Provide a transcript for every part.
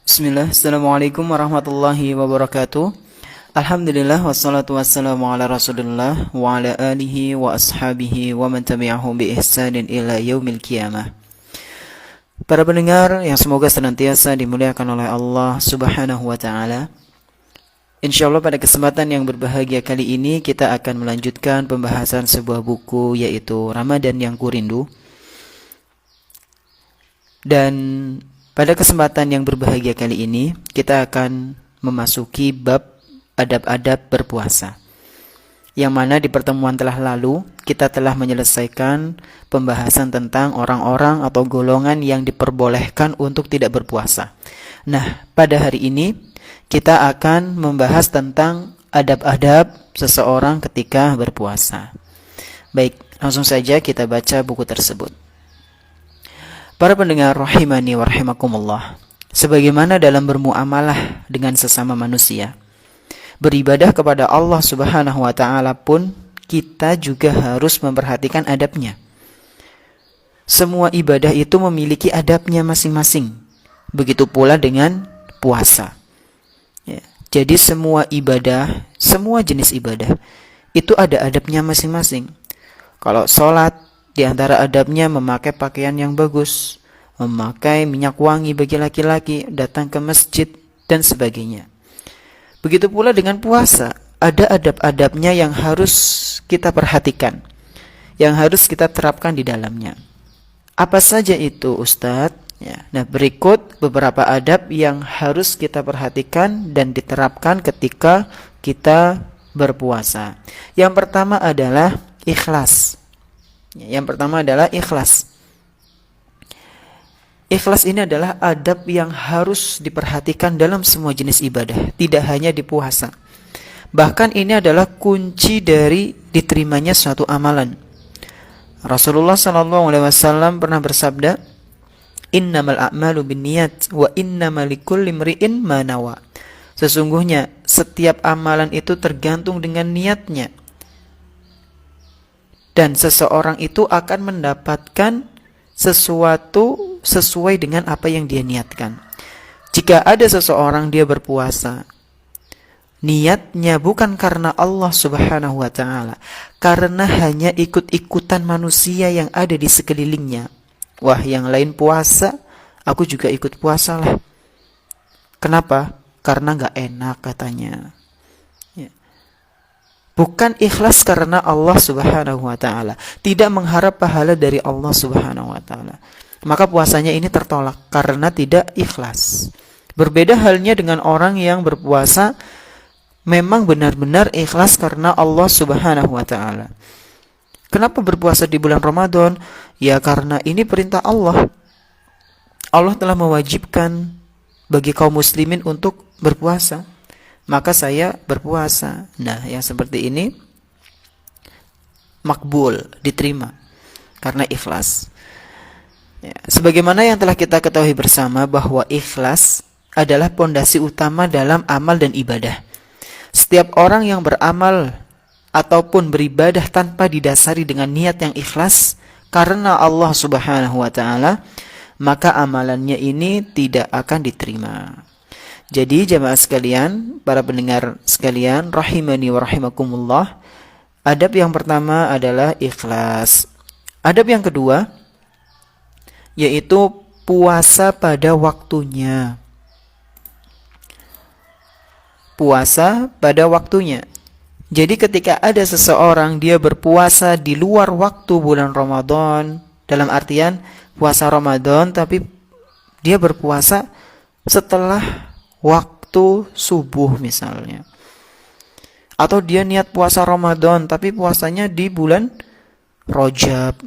Bismillah, Assalamualaikum warahmatullahi wabarakatuh. Alhamdulillah, wassalatu wassalamu ala rasulillah wa ala alihi wa ashabihi wa man tabi'ahum bi ihsanin ila yaumil qiyamah. Para pendengar yang semoga senantiasa dimuliakan oleh Allah subhanahu wa ta'ala, InsyaAllah pada kesempatan yang berbahagia kali ini kita akan melanjutkan pembahasan sebuah buku, yaitu Ramadan yang Kurindu. Dan pada kesempatan yang berbahagia kali ini kita akan memasuki bab adab-adab berpuasa, yang mana di pertemuan telah lalu kita telah menyelesaikan pembahasan tentang orang-orang atau golongan yang diperbolehkan untuk tidak berpuasa. Nah, pada hari ini kita akan membahas tentang adab-adab seseorang ketika berpuasa. Baik, langsung saja kita baca buku tersebut. Para pendengar rahimani wa rahimakumullah, sebagaimana dalam bermuamalah dengan sesama manusia, beribadah kepada Allah subhanahu wa ta'ala pun kita juga harus memperhatikan adabnya. Semua ibadah itu memiliki adabnya masing-masing. Begitu pula dengan puasa. Jadi semua ibadah, semua jenis ibadah itu ada adabnya masing-masing. Kalau sholat, di antara adabnya memakai pakaian yang bagus, memakai minyak wangi bagi laki-laki, datang ke masjid, dan sebagainya. Begitu pula dengan puasa, ada adab-adabnya yang harus kita perhatikan, yang harus kita terapkan di dalamnya. Apa saja itu, Ustadz? Nah, berikut beberapa adab yang harus kita perhatikan dan diterapkan ketika kita berpuasa. Yang pertama adalah ikhlas. Yang pertama adalah ikhlas. Ikhlas ini adalah adab yang harus diperhatikan dalam semua jenis ibadah, tidak hanya di puasa. Bahkan ini adalah kunci dari diterimanya suatu amalan. Rasulullah SAW pernah bersabda, "Innamal a'malu binniyat wa innamal likulli imri'in ma nawa." Sesungguhnya setiap amalan itu tergantung dengan niatnya. Dan seseorang itu akan mendapatkan sesuatu sesuai dengan apa yang dia niatkan. Jika ada seseorang dia berpuasa, niatnya bukan karena Allah subhanahu wa ta'ala, karena hanya ikut-ikutan manusia yang ada di sekelilingnya. Wah, yang lain puasa, aku juga ikut puasa lah. Kenapa? Karena gak enak katanya. Bukan ikhlas karena Allah subhanahu wa ta'ala, tidak mengharap pahala dari Allah subhanahu wa ta'ala, maka puasanya ini tertolak karena tidak ikhlas. Berbeda halnya dengan orang yang berpuasa memang benar-benar ikhlas karena Allah subhanahu wa ta'ala. Kenapa berpuasa di bulan Ramadan? Ya karena ini perintah Allah. Allah telah mewajibkan bagi kaum muslimin untuk berpuasa, maka saya berpuasa. Nah, yang seperti ini makbul, diterima karena ikhlas. Sebagaimana yang telah kita ketahui bersama bahwa ikhlas adalah pondasi utama dalam amal dan ibadah. Setiap orang yang beramal ataupun beribadah tanpa didasari dengan niat yang ikhlas karena Allah subhanahu wa ta'ala, maka amalannya ini tidak akan diterima. Jadi jamaah sekalian, para pendengar sekalian, rahimani wa rahimakumullah, adab yang pertama adalah ikhlas. Adab yang kedua yaitu puasa pada waktunya. Puasa pada waktunya. Jadi ketika ada seseorang dia berpuasa di luar waktu bulan Ramadan, dalam artian puasa Ramadan tapi dia berpuasa setelah waktu subuh misalnya, atau dia niat puasa Ramadan tapi puasanya di bulan Rajab,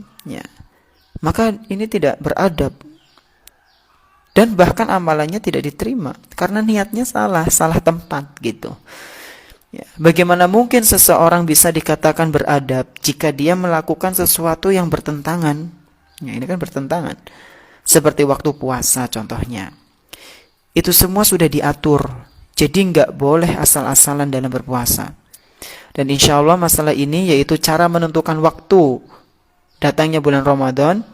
maka ini tidak beradab dan bahkan amalannya tidak diterima karena niatnya salah tempat gitu. Bagaimana mungkin seseorang bisa dikatakan beradab jika dia melakukan sesuatu yang bertentangan? Ini kan bertentangan. Seperti waktu puasa contohnya. Itu semua sudah diatur. Jadi nggak boleh asal-asalan dalam berpuasa. Dan insya Allah masalah ini yaitu cara menentukan waktu datangnya bulan Ramadan,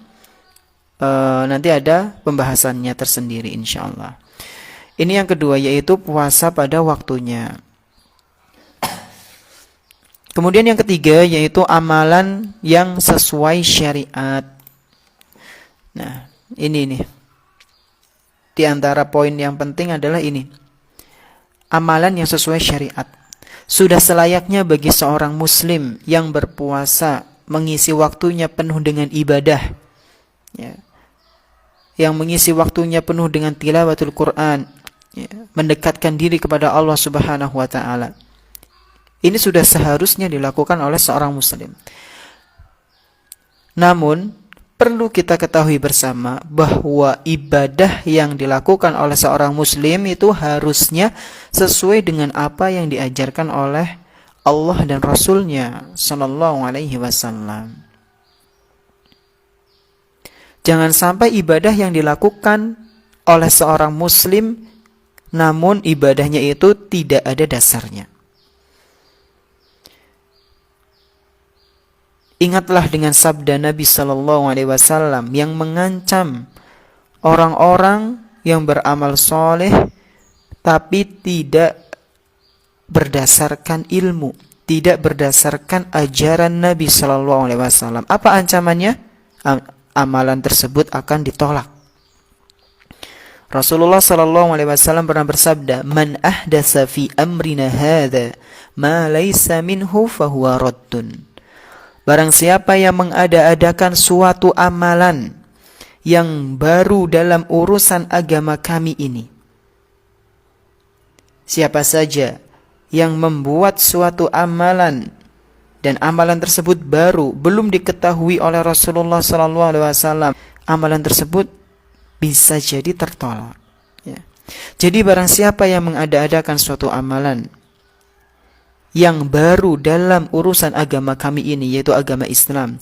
nanti ada pembahasannya tersendiri insya Allah. Ini yang kedua, yaitu puasa pada waktunya. Kemudian yang ketiga, yaitu amalan yang sesuai syariat. Nah, ini nih. Di antara poin yang penting adalah ini. Amalan yang sesuai syariat. Sudah selayaknya bagi seorang muslim yang berpuasa mengisi waktunya penuh dengan ibadah. Ya. Yang mengisi waktunya penuh dengan tilawatul Quran. Ya. Mendekatkan diri kepada Allah Subhanahu wa ta'ala. Ini sudah seharusnya dilakukan oleh seorang muslim. Namun, perlu kita ketahui bersama bahwa ibadah yang dilakukan oleh seorang muslim itu harusnya sesuai dengan apa yang diajarkan oleh Allah dan Rasul-Nya sallallahu alaihi wasallam. Jangan sampai ibadah yang dilakukan oleh seorang muslim namun ibadahnya itu tidak ada dasarnya. Ingatlah dengan sabda Nabi sallallahu alaihi wasallam yang mengancam orang-orang yang beramal soleh tapi tidak berdasarkan ilmu, tidak berdasarkan ajaran Nabi sallallahu alaihi wasallam. Apa ancamannya? Amalan tersebut akan ditolak. Rasulullah sallallahu alaihi wasallam pernah bersabda, "Man ahdatsa fi amrina hadza ma laysa minhu fahuwa raddun." Barang siapa yang mengada-adakan suatu amalan yang baru dalam urusan agama kami ini. Siapa saja yang membuat suatu amalan dan amalan tersebut baru, belum diketahui oleh Rasulullah SAW, amalan tersebut bisa jadi tertolak. Ya. Jadi barang siapa yang mengada-adakan suatu amalan yang baru dalam urusan agama kami ini, yaitu agama Islam,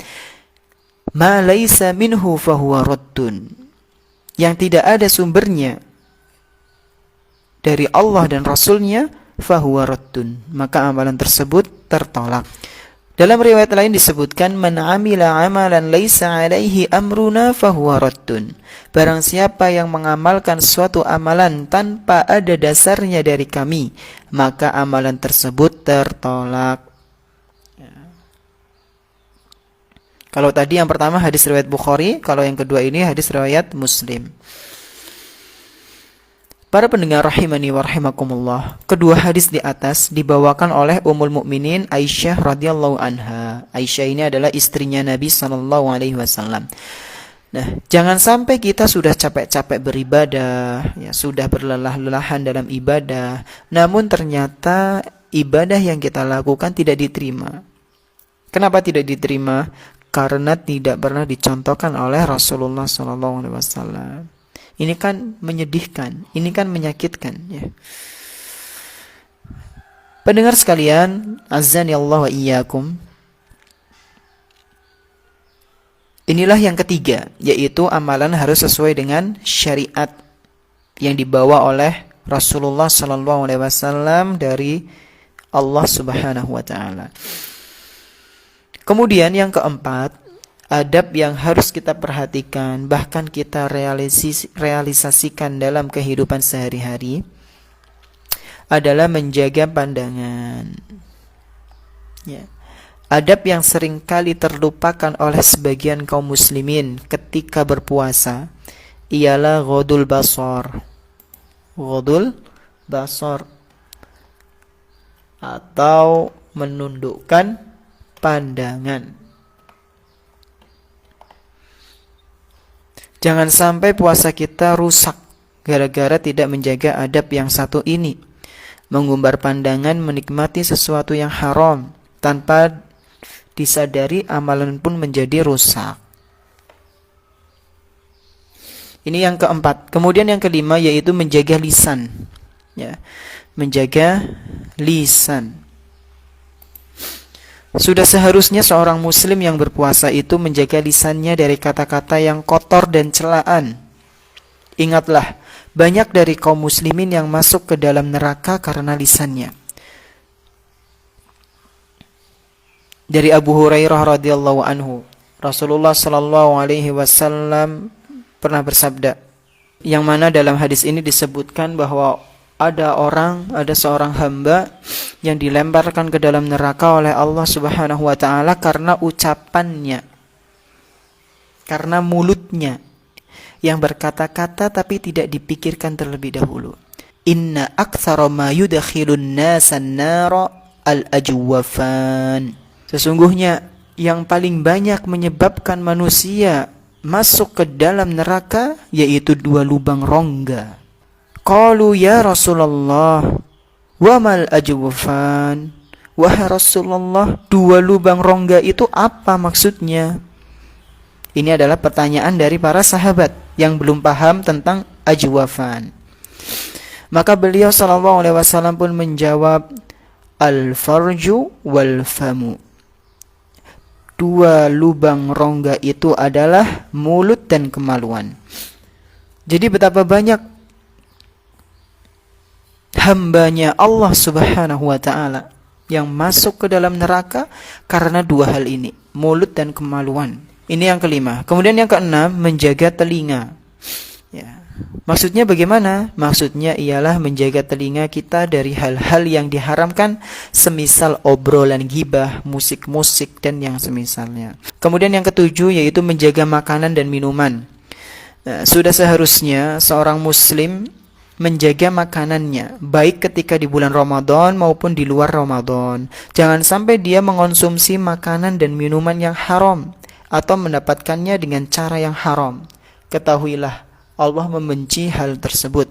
ma laisa minhu fahuwa raddun, yang tidak ada sumbernya dari Allah dan Rasul-Nya, fahuwa raddun, maka amalan tersebut tertolak. Dalam riwayat lain disebutkan, man amila amalan laisa alaihi amruna fahuwa raddun. Barang siapa yang mengamalkan suatu amalan tanpa ada dasarnya dari kami, maka amalan tersebut tertolak. Ya. Kalau tadi yang pertama hadis riwayat Bukhari, kalau yang kedua ini hadis riwayat Muslim. Para pendengar rahimani wa rahimakumullah, kedua hadis di atas dibawakan oleh Ummul Mukminin Aisyah radhiyallahu anha. Aisyah ini adalah istrinya Nabi sallallahu alaihi wasallam. Nah, jangan sampai kita sudah capek-capek beribadah, ya, sudah berlelah-lelahan dalam ibadah, namun ternyata ibadah yang kita lakukan tidak diterima. Kenapa tidak diterima? Karena tidak pernah dicontohkan oleh Rasulullah sallallahu alaihi wasallam. Ini kan menyedihkan, ini kan menyakitkan, ya. Pendengar sekalian, azani Allah wa iyyakum. Inilah yang ketiga, yaitu amalan harus sesuai dengan syariat yang dibawa oleh Rasulullah sallallahu alaihi wasallam dari Allah Subhanahu wa taala. Kemudian yang keempat, adab yang harus kita perhatikan, bahkan kita realisasikan dalam kehidupan sehari-hari, adalah menjaga pandangan. Ya. Adab yang seringkali terlupakan oleh sebagian kaum muslimin ketika berpuasa ialah ghadul basar. Ghadul basar atau menundukkan pandangan. Jangan sampai puasa kita rusak gara-gara tidak menjaga adab yang satu ini. Mengumbar pandangan, menikmati sesuatu yang haram tanpa disadari, amalan pun menjadi rusak. Ini yang keempat. Kemudian yang kelima yaitu menjaga lisan. Ya, menjaga lisan. Sudah seharusnya seorang muslim yang berpuasa itu menjaga lisannya dari kata-kata yang kotor dan celaan. Ingatlah, banyak dari kaum muslimin yang masuk ke dalam neraka karena lisannya. Dari Abu Hurairah radhiyallahu anhu, Rasulullah sallallahu alaihi wasallam pernah bersabda, Yang mana dalam hadis ini disebutkan bahwa ada seorang hamba yang dilemparkan ke dalam neraka oleh Allah Subhanahu wa taala karena ucapannya, karena mulutnya yang berkata-kata tapi tidak dipikirkan terlebih dahulu. Inna aktsara ma yudkhilun nasan nara al-ajwafan. Sesungguhnya yang paling banyak menyebabkan manusia masuk ke dalam neraka yaitu 2 lubang rongga. Qalu ya Rasulullah, wa mal ajwafan? Wahai Rasulullah, 2 lubang rongga itu apa maksudnya? Ini adalah pertanyaan dari para sahabat yang belum paham tentang ajwafan. Maka beliau sallallahu alaihi wasallam pun menjawab, al-farju wal famu. 2 lubang rongga itu adalah mulut dan kemaluan. Jadi betapa banyak hambanya Allah Subhanahu wa ta'ala yang masuk ke dalam neraka karena 2 hal ini, mulut dan kemaluan. Ini yang kelima. Kemudian yang keenam, menjaga telinga. Ya. Maksudnya bagaimana? Maksudnya ialah menjaga telinga kita dari hal-hal yang diharamkan, semisal obrolan ghibah, musik-musik, dan yang semisalnya. Kemudian yang ketujuh yaitu menjaga makanan dan minuman. Sudah seharusnya seorang muslim menjaga makanannya, baik ketika di bulan Ramadan maupun di luar Ramadan. Jangan sampai dia mengonsumsi makanan dan minuman yang haram atau mendapatkannya dengan cara yang haram. Ketahuilah, Allah membenci hal tersebut.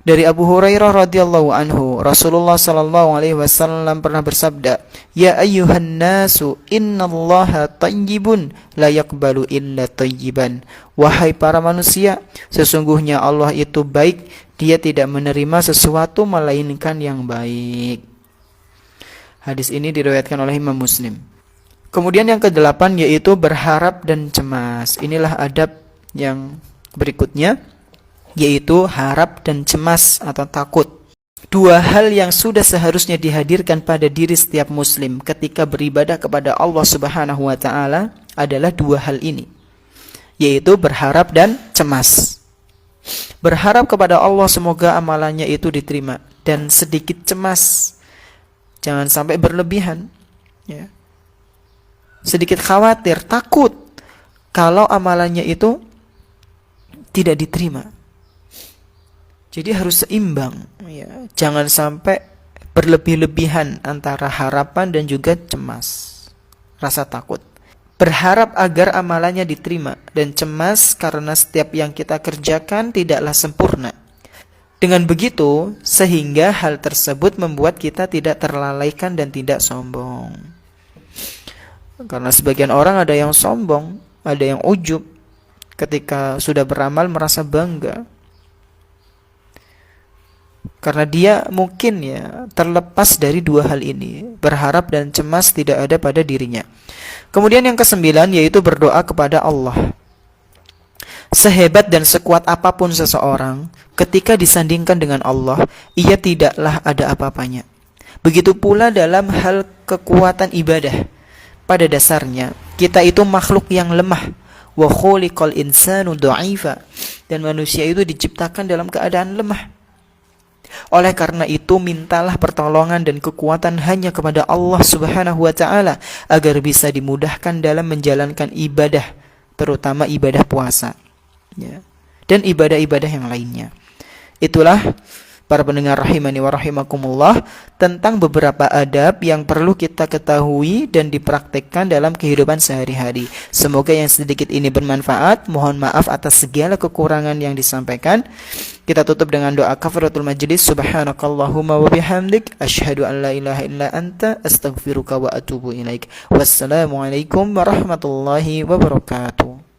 Dari Abu Hurairah radhiyallahu anhu, Rasulullah sallallahu alaihi wasallam pernah bersabda, "Ya ayyuhan nasu, innallaha thayyibun la yaqbalu illa thayyiban." Wahai para manusia, sesungguhnya Allah itu baik, Dia tidak menerima sesuatu melainkan yang baik. Hadis ini diriwayatkan oleh Imam Muslim. Kemudian yang kedelapan yaitu berharap dan cemas. Inilah adab yang berikutnya, yaitu harap dan cemas atau takut. 2 hal yang sudah seharusnya dihadirkan pada diri setiap muslim ketika beribadah kepada Allah Subhanahu wa taala adalah 2 hal ini, yaitu berharap dan cemas. Berharap kepada Allah semoga amalannya itu diterima, dan sedikit cemas, jangan sampai berlebihan, ya. Sedikit khawatir, takut kalau amalannya itu tidak diterima. Jadi harus seimbang, ya. Jangan sampai berlebih-lebihan antara harapan dan juga cemas, rasa takut. Berharap agar amalannya diterima dan cemas karena setiap yang kita kerjakan tidaklah sempurna. Dengan begitu, sehingga hal tersebut membuat kita tidak terlalaikan dan tidak sombong. Karena sebagian orang ada yang sombong, ada yang ujub, ketika sudah beramal merasa bangga. Karena dia mungkin terlepas dari 2 hal ini, berharap dan cemas tidak ada pada dirinya. Kemudian yang ke-9 yaitu berdoa kepada Allah. Sehebat dan sekuat apapun seseorang, ketika disandingkan dengan Allah, ia tidaklah ada apa-apanya. Begitu pula dalam hal kekuatan ibadah. Pada dasarnya, kita itu makhluk yang lemah. Wa khuliqal insanu dha'ifa. Dan manusia itu diciptakan dalam keadaan lemah. Oleh karena itu, mintalah pertolongan dan kekuatan hanya kepada Allah Subhanahu wa ta'ala agar bisa dimudahkan dalam menjalankan ibadah, terutama ibadah puasa, ya, dan ibadah-ibadah yang lainnya. Itulah para pendengar rahimani wa rahimakumullah, tentang beberapa adab yang perlu kita ketahui dan dipraktekkan dalam kehidupan sehari-hari. Semoga yang sedikit ini bermanfaat. Mohon maaf atas segala kekurangan yang disampaikan. Kita tutup dengan doa kafaratul majlis. Subhanakallahumma wa bihamdik, asyhadu an la ilaha illa anta, astaghfiruka wa atubu ilaik. Wassalamualaikum warahmatullahi wabarakatuh.